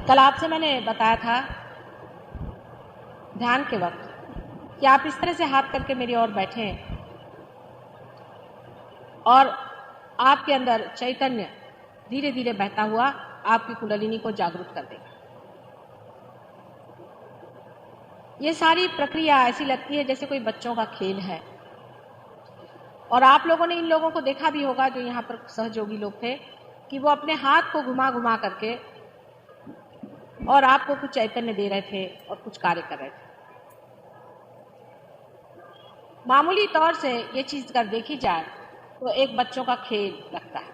कल आपसे मैंने बताया था ध्यान के वक्त कि आप इस तरह से हाथ करके मेरी ओर बैठें और आपके अंदर चैतन्य धीरे धीरे बहता हुआ आपकी कुंडलिनी को जागरूक कर देगा। ये सारी प्रक्रिया ऐसी लगती है जैसे कोई बच्चों का खेल है, और आप लोगों ने इन लोगों को देखा भी होगा जो यहाँ पर सहयोगी लोग थे कि वो अपने हाथ को घुमा घुमा करके और आपको कुछ चैतन्य दे रहे थे और कुछ कार्य कर रहे थे। मामूली तौर से ये चीज अगर देखी जाए तो एक बच्चों का खेल लगता है।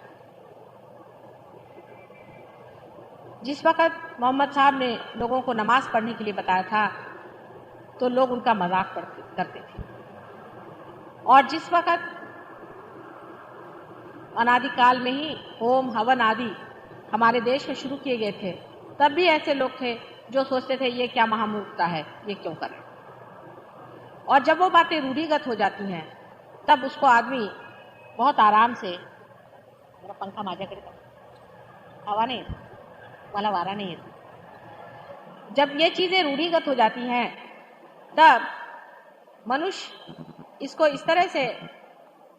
जिस वक्त मोहम्मद साहब ने लोगों को नमाज पढ़ने के लिए बताया था तो लोग उनका मजाक करते थे, और जिस वक्त अनादिकाल में ही होम हवन आदि हमारे देश में शुरू किए गए थे, तब भी ऐसे लोग थे जो सोचते थे ये क्या महामूर्खता है, ये क्यों करें। और जब वो बातें रूढ़िगत हो जाती हैं तब उसको आदमी बहुत आराम से, मेरा पंखा माजा करता, हवा नहीं वाला वारा नहीं है, जब ये चीजें रूढ़िगत हो जाती हैं तब मनुष्य इसको इस तरह से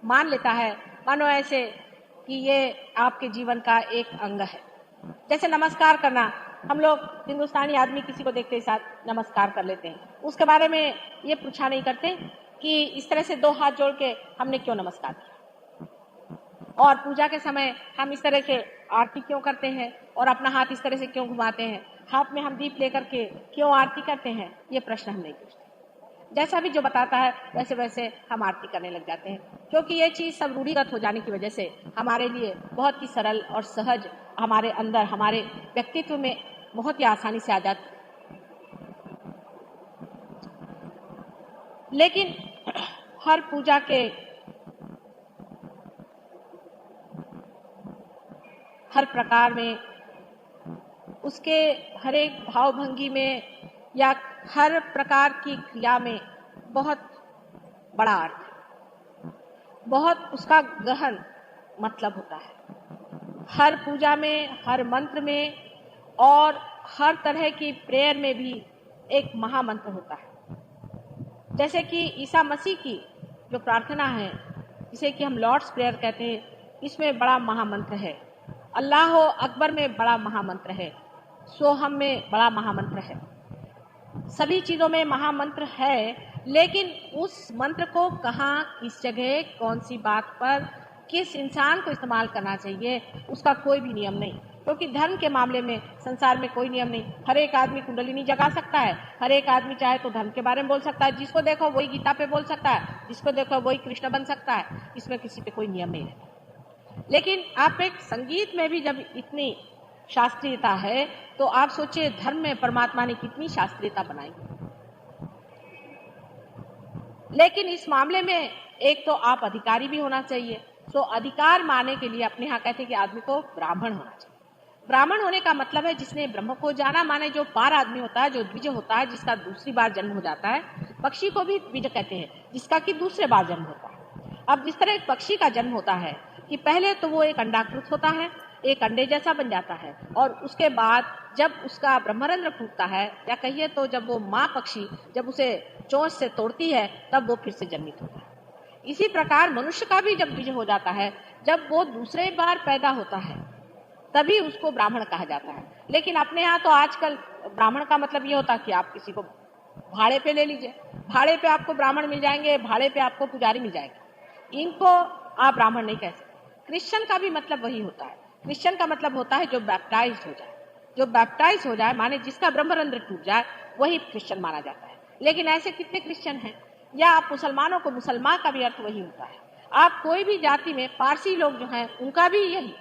मान लेता है मानो ऐसे कि ये आपके जीवन का एक अंग है। जैसे नमस्कार करना, हम लोग हिंदुस्तानी आदमी किसी को देखते ही साथ नमस्कार कर लेते हैं, उसके बारे में ये पूछा नहीं करते कि इस तरह से दो हाथ जोड़ के हमने क्यों नमस्कार किया, और पूजा के समय हम इस तरह से आरती क्यों करते हैं और अपना हाथ इस तरह से क्यों घुमाते हैं, हाथ में हम दीप लेकर के क्यों आरती करते हैं, ये प्रश्न हम नहीं पूछते। जैसा भी जो बताता है वैसे वैसे हम आरती करने लग जाते हैं, क्योंकि ये चीज सब रूढ़िगत हो जाने की वजह से हमारे लिए बहुत ही सरल और सहज, हमारे अंदर हमारे व्यक्तित्व में बहुत ही आसानी से आ जाती है। लेकिन हर पूजा के हर प्रकार में, उसके हर एक भावभंगी में या हर प्रकार की क्रिया में बहुत बड़ा अर्थ, बहुत उसका गहन मतलब होता है। हर पूजा में, हर मंत्र में और हर तरह की प्रेयर में भी एक महामंत्र होता है। जैसे कि ईसा मसीह की जो प्रार्थना है, जिसे कि हम लॉर्ड्स प्रेयर कहते हैं, इसमें बड़ा महामंत्र है। अल्लाह अकबर में बड़ा महामंत्र है, सोहम में बड़ा महामंत्र है। सभी चीजों में महामंत्र है, लेकिन उस मंत्र को कहाँ, किस जगह, कौन सी बात पर, किस इंसान को इस्तेमाल करना चाहिए, उसका कोई भी नियम नहीं। क्योंकि धर्म के मामले में संसार में कोई नियम नहीं। हर एक आदमी कुंडलिनी जगा सकता है, हर एक आदमी चाहे तो धर्म के बारे में बोल सकता है, जिसको देखो वही गीता पे बोल सकता है, जिसको देखो वही कृष्ण बन सकता है, इसमें किसी पे कोई नियम नहीं है। लेकिन आप एक संगीत में भी जब इतनी शास्त्रीयता है तो आप सोचिए धर्म में परमात्मा ने कितनी शास्त्रीयता बनाई। लेकिन इस मामले में एक तो आप अधिकारी भी होना चाहिए। तो अधिकार माने के लिए अपने यहाँ कहते हैं कि आदमी को ब्राह्मण होना चाहिए। ब्राह्मण होने का मतलब है जिसने ब्रह्म को जाना, माने जो पार आदमी होता है, जो द्विज होता है, जिसका दूसरी बार जन्म हो जाता है। पक्षी को भी द्विज कहते हैं, जिसका कि दूसरे बार जन्म होता है। अब जिस तरह एक पक्षी का जन्म होता है कि पहले तो वो एक अंडाकृत होता है, एक अंडे जैसा बन जाता है, और उसके बाद जब उसका ब्रह्मरंध्र फूटता है, या कहिए तो जब वो माँ पक्षी जब उसे चोंच से तोड़ती है, तब वो फिर से जन्मित होता है। इसी प्रकार मनुष्य का भी जब बीज हो जाता है, जब वो दूसरे बार पैदा होता है, तभी उसको ब्राह्मण कहा जाता है। लेकिन अपने यहाँ तो आजकल ब्राह्मण का मतलब ये होता है कि आप किसी को भाड़े पे ले लीजिए, भाड़े पे आपको ब्राह्मण मिल जाएंगे, भाड़े पे आपको पुजारी मिल जाएंगे, इनको आप ब्राह्मण नहीं कह सकते। क्रिश्चियन का भी मतलब वही होता है। क्रिश्चियन का मतलब होता है जो बैप्टाइज हो जाए, जो बैप्टाइज हो जाए, माने जिसका ब्रह्मरंध्र टूट जाए, वही क्रिश्चियन माना जाता है। लेकिन ऐसे कितने क्रिश्चियन हैं? या आप मुसलमानों को, मुसलमान का भी अर्थ वही होता है। आप कोई भी जाति में, पारसी लोग जो हैं उनका भी यही,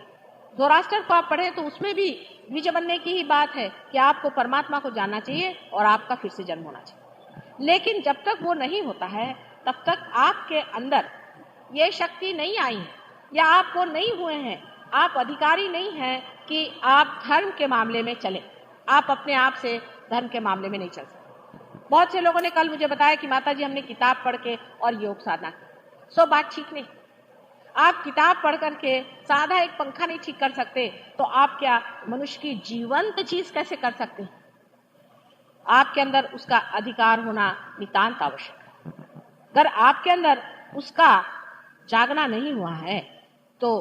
ज़ोरास्टर को आप पढ़े तो उसमें भी द्विज बनने की ही बात है कि आपको परमात्मा को जानना चाहिए और आपका फिर से जन्म होना चाहिए। लेकिन जब तक वो नहीं होता है तब तक आपके अंदर ये शक्ति नहीं आई है, या आप वो नहीं हुए हैं, आप अधिकारी नहीं हैं कि आप धर्म के मामले में चलें। आप अपने आप से धर्म के मामले में नहीं चल सकते। बहुत से लोगों ने कल मुझे बताया कि माता जी हमने किताब पढ़ के और योग साधना की, सो बात ठीक नहीं। आप किताब पढ़ करके सादा एक पंखा नहीं ठीक कर सकते, तो आप क्या मनुष्य की जीवंत चीज कैसे कर सकते हैं? आपके अंदर उसका अधिकार होना नितांत आवश्यक है। अगर आपके अंदर उसका जागना नहीं हुआ है तो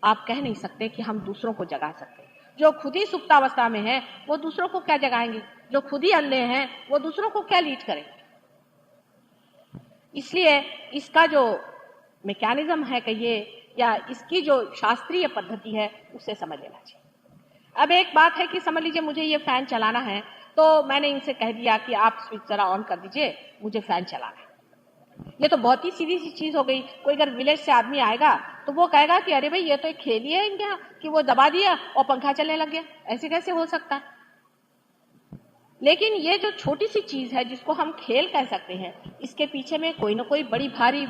आप कह नहीं सकते कि हम दूसरों को जगा सकते। जो खुद ही सुप्तावस्था में है वो दूसरों को क्या जगाएंगे? जो खुद ही अंधे हैं वो दूसरों को क्या लीड करेंगे? इसलिए इसका जो मैकेनिज्म है कहिए या इसकी जो शास्त्रीय पद्धति है उसे समझ लेना चाहिए। अब एक बात है कि समझ लीजिए मुझे ये फैन चलाना है, तो मैंने इनसे कह दिया कि आप स्विच जरा ऑन कर दीजिए, मुझे फैन चलाना है। ये तो बहुत ही सीधी सी चीज हो गई। कोई अगर विलेज से आदमी आएगा तो वो कहेगा कि अरे भाई ये तो एक खेल ही है इनके यहाँ कि वो दबा दिया और पंखा चलने लग गया, ऐसे कैसे हो सकता है? लेकिन ये जो छोटी सी चीज है जिसको हम खेल कह सकते हैं, इसके पीछे में कोई ना कोई बड़ी भारी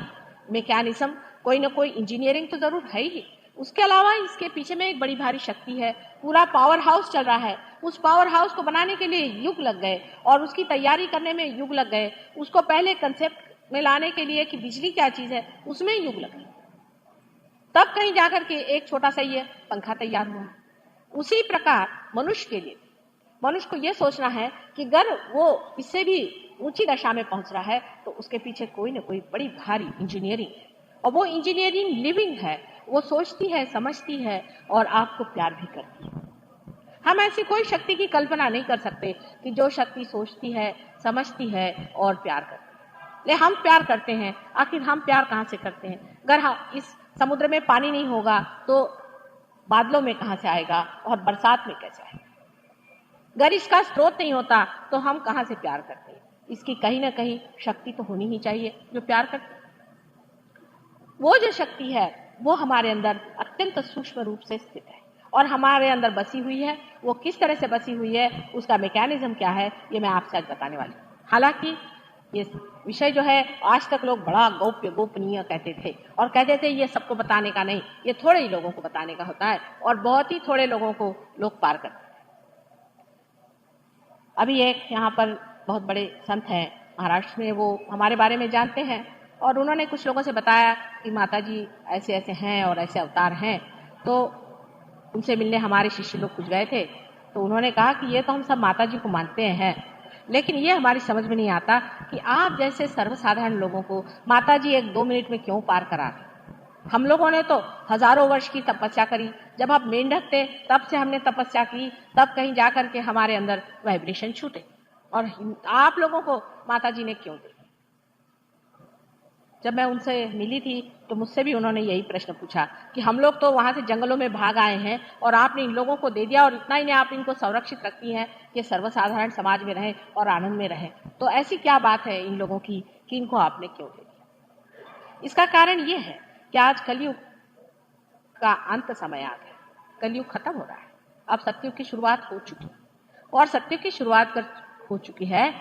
मैकेनिज्म, कोई ना कोई इंजीनियरिंग तो जरूर है ही। उसके अलावा इसके पीछे में एक बड़ी भारी शक्ति है, पूरा पावर हाउस चल रहा है। उस पावर हाउस को बनाने के लिए युग लग गए और उसकी तैयारी करने में युग लग गए। उसको पहले कंसेप्ट में लाने के लिए कि बिजली क्या चीज है उसमें युग लग गए, तब कहीं जाकर के एक छोटा सा ये पंखा तैयार हुआ। उसी प्रकार मनुष्य के लिए, मनुष्य को यह सोचना है कि अगर वो इससे भी ऊंची दशा में पहुंच रहा है तो उसके पीछे कोई ना कोई बड़ी भारी इंजीनियरिंग है, और वो इंजीनियरिंग लिविंग है। वो सोचती है, समझती है और आपको प्यार भी करती है। हम ऐसी कोई शक्ति की कल्पना नहीं कर सकते कि जो शक्ति सोचती है, समझती है और प्यार करती है। ले हम प्यार करते हैं, आखिर हम प्यार कहाँ से करते हैं? अगर हम इस समुद्र में पानी नहीं होगा तो बादलों में कहाँ से आएगा और बरसात में कैसे आएगा? अगर इसका स्रोत नहीं होता तो हम कहाँ से प्यार करते हैं? इसकी कहीं ना कहीं शक्ति तो होनी ही चाहिए जो प्यार करते। वो जो शक्ति है वो हमारे अंदर अत्यंत सूक्ष्म रूप से स्थित है और हमारे अंदर बसी हुई है। वो किस तरह से बसी हुई है, उसका मैकेनिज्म क्या है, ये मैं आपसे आज बताने वाली हूँ। हालांकि ये विषय जो है आज तक लोग बड़ा गौप्य गोपनीय कहते थे और कहते थे ये सबको बताने का नहीं, ये थोड़े ही लोगों को बताने का होता है और बहुत ही थोड़े लोगों को लोग पार करते हैं। अभी एक यहाँ पर बहुत बड़े संत हैं महाराष्ट्र में, वो हमारे बारे में जानते हैं और उन्होंने कुछ लोगों से बताया कि माता जी ऐसे ऐसे हैं और ऐसे अवतार हैं। तो उनसे मिलने हमारे शिष्य लोग कुछ गए थे, तो उन्होंने कहा कि ये तो हम सब माता जी को मानते हैं, लेकिन ये हमारी समझ में नहीं आता कि आप जैसे सर्वसाधारण लोगों को माता जी 1-2 मिनट में क्यों पार करा रहे। हम लोगों ने तो हजारों वर्ष की तपस्या करी, जब हम मेंढक थे तब से हमने तपस्या की, तब कहीं जाकर के हमारे अंदर वाइब्रेशन छूटे, और आप लोगों को माता जी ने क्यों दी? जब मैं उनसे मिली थी तो मुझसे भी उन्होंने यही प्रश्न पूछा कि हम लोग तो वहां से जंगलों में भाग आए हैं और आपने इन लोगों को दे दिया और इतना ही नहीं आप इनको संरक्षित रखती हैं कि सर्वसाधारण समाज में रहें और आनंद में रहें, तो ऐसी क्या बात है इन लोगों की कि इनको आपने क्यों दे दिया? इसका कारण ये है कि आज कलयुग का अंत समय आ गया, कलयुग खत्म हो रहा है, अब सतयुग की शुरुआत हो चुकी और सतयुग की शुरुआत हो चुकी है।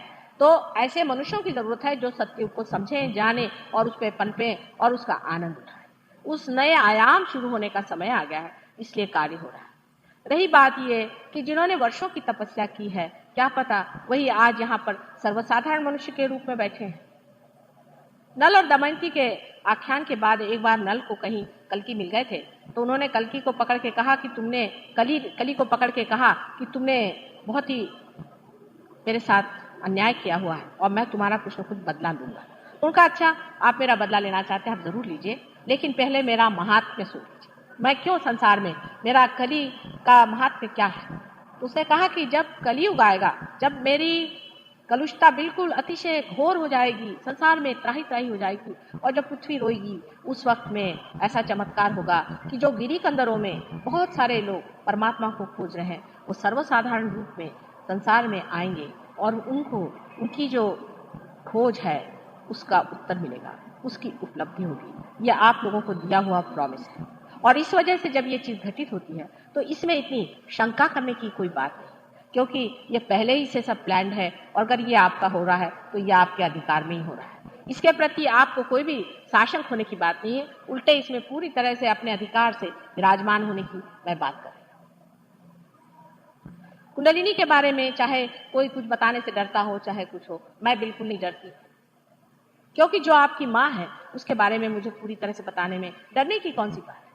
तो ऐसे मनुष्यों की जरूरत है जो सतयुग को समझें, जाने और उस पर पनपे और उसका आनंद उठाएं। उस नए आयाम शुरू होने का समय आ गया है, इसलिए कार्य हो रहा है। रही बात ये कि जिन्होंने वर्षों की तपस्या की है, क्या पता वही आज यहाँ पर सर्वसाधारण मनुष्य के रूप में बैठे हैं। नल और दमयंती के आख्यान के बाद एक बार नल को कहीं कल्कि मिल गए थे, तो उन्होंने कल्कि को पकड़ के कहा कि तुमने कली को पकड़ के कहा कि तुमने बहुत ही मेरे साथ अन्याय किया हुआ है और मैं तुम्हारा कुछ न कुछ बदला लूंगा। उनका अच्छा, आप मेरा बदला लेना चाहते हैं आप जरूर लीजिए, लेकिन पहले मेरा महात्म्य सुन लीजिए, मैं क्यों संसार में, मेरा कली का महात्म्य क्या है। तो उसने कहा कि जब कलियुग आएगा, जब मेरी कलुषता बिल्कुल अतिशय घोर हो जाएगी, संसार में त्राही त्राही हो जाएगी और जब पृथ्वी रोएगी, उस वक्त में ऐसा चमत्कार होगा कि जो गिरी कंदरों में बहुत सारे लोग परमात्मा को खोज रहे हैं वो सर्वसाधारण रूप में संसार में आएंगे और उनको उनकी जो खोज है उसका उत्तर मिलेगा, उसकी उपलब्धि होगी। यह आप लोगों को दिया हुआ प्रॉमिस है और इस वजह से जब ये चीज घटित होती है तो इसमें इतनी शंका करने की कोई बात नहीं, क्योंकि ये पहले ही से सब प्लान्ड है और अगर ये आपका हो रहा है तो ये आपके अधिकार में ही हो रहा है। इसके प्रति आपको कोई भी शासन होने की बात नहीं है, उल्टे इसमें पूरी तरह से अपने अधिकार से विराजमान होने की मैं बात कर रही हूँ। कुंडलिनी के बारे में चाहे कोई कुछ बताने से डरता हो, चाहे कुछ हो, मैं बिल्कुल नहीं डरती, क्योंकि जो आपकी माँ है उसके बारे में मुझे पूरी तरह से बताने में डरने की कौन सी बात है।